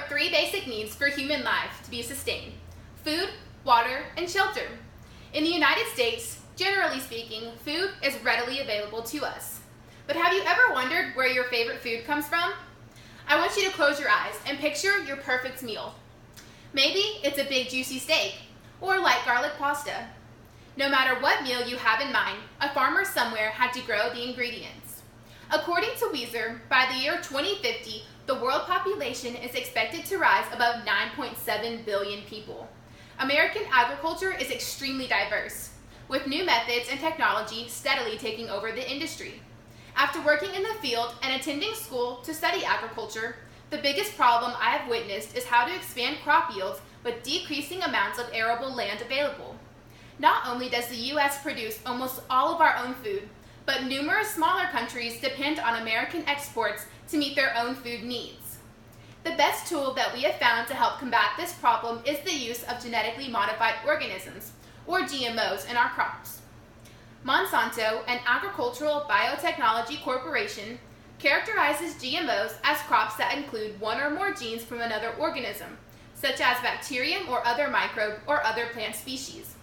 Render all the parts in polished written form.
of three basic needs for human life to be sustained: food, water, and shelter. In the United States, generally speaking, food is readily available to us. But have you ever wondered where your favorite food comes from? I want you to close your eyes and picture your perfect meal. Maybe it's a big juicy steak or light garlic pasta. No matter what meal you have in mind, a farmer somewhere had to grow the ingredients. According to Weezer, by the year 2050, the world population is expected to rise above 9.7 billion people. American agriculture is extremely diverse, with new methods and technology steadily taking over the industry. After working in the field and attending school to study agriculture, the biggest problem I have witnessed is how to expand crop yields with decreasing amounts of arable land available. Not only does the U.S. produce almost all of our own food, but numerous smaller countries depend on American exports to meet their own food needs. The best tool that we have found to help combat this problem is the use of genetically modified organisms, or GMOs, in our crops. Monsanto, an agricultural biotechnology corporation, characterizes GMOs as crops that include one or more genes from another organism, such as bacterium or other microbe or other plant species.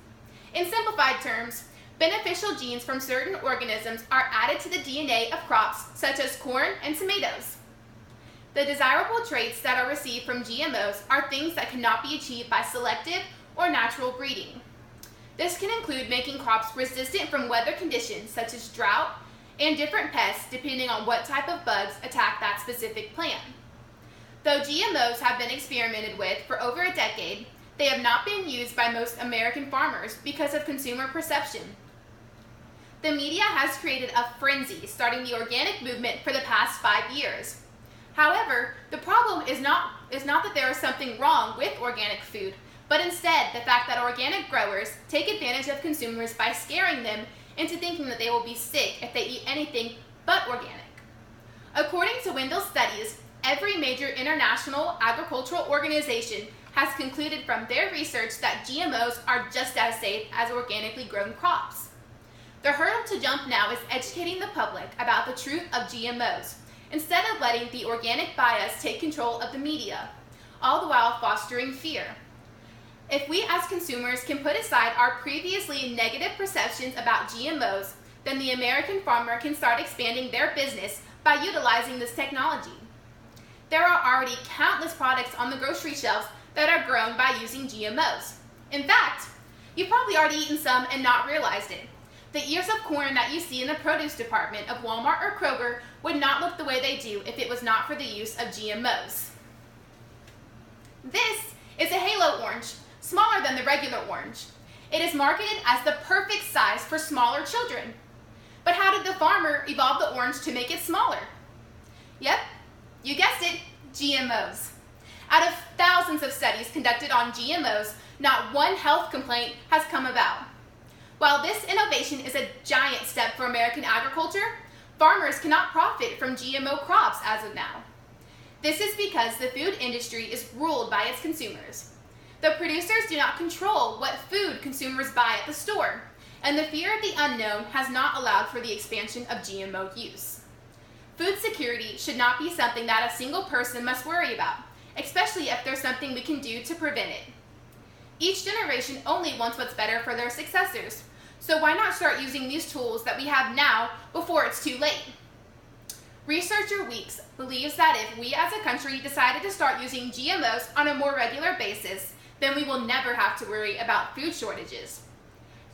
In simplified terms, beneficial genes from certain organisms are added to the DNA of crops such as corn and tomatoes. The desirable traits that are received from GMOs are things that cannot be achieved by selective or natural breeding. This can include making crops resistant from weather conditions such as drought and different pests depending on what type of bugs attack that specific plant. Though GMOs have been experimented with for over a decade, they have not been used by most American farmers because of consumer perception. The media has created a frenzy starting the organic movement for the past 5 years. However, the problem is not that there is something wrong with organic food, but instead the fact that organic growers take advantage of consumers by scaring them into thinking that they will be sick if they eat anything but organic. According to Wendell Studies, every major international agricultural organization has concluded from their research that GMOs are just as safe as organically grown crops. The hurdle to jump now is educating the public about the truth of GMOs, instead of letting the organic bias take control of the media, all the while fostering fear. If we as consumers can put aside our previously negative perceptions about GMOs, then the American farmer can start expanding their business by utilizing this technology. There are already countless products on the grocery shelves that are grown by using GMOs. In fact, you've probably already eaten some and not realized it. The ears of corn that you see in the produce department of Walmart or Kroger would not look the way they do if it was not for the use of GMOs. This is a halo orange, smaller than the regular orange. It is marketed as the perfect size for smaller children. But how did the farmer evolve the orange to make it smaller? Yep, you guessed it, GMOs. Out of thousands of studies conducted on GMOs, not one health complaint has come about. While this innovation is a giant step for American agriculture, farmers cannot profit from GMO crops as of now. This is because the food industry is ruled by its consumers. The producers do not control what food consumers buy at the store, and the fear of the unknown has not allowed for the expansion of GMO use. Food security should not be something that a single person must worry about, especially if there's something we can do to prevent it. Each generation only wants what's better for their successors, so why not start using these tools that we have now before it's too late? Researcher Weeks believes that if we as a country decided to start using GMOs on a more regular basis, then we will never have to worry about food shortages.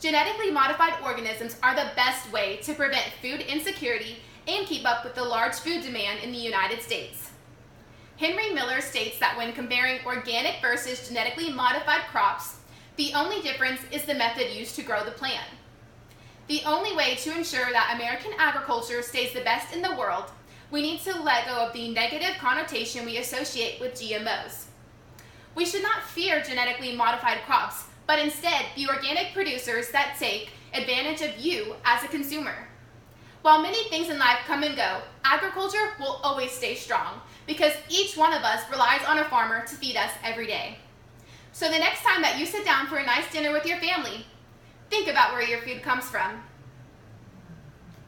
Genetically modified organisms are the best way to prevent food insecurity and keep up with the large food demand in the United States. Henry Miller states that when comparing organic versus genetically modified crops, the only difference is the method used to grow the plant. The only way to ensure that American agriculture stays the best in the world, we need to let go of the negative connotation we associate with GMOs. We should not fear genetically modified crops, but instead be organic producers that take advantage of you as a consumer. While many things in life come and go, agriculture will always stay strong because each one of us relies on a farmer to feed us every day. So the next time that you sit down for a nice dinner with your family, think about where your food comes from.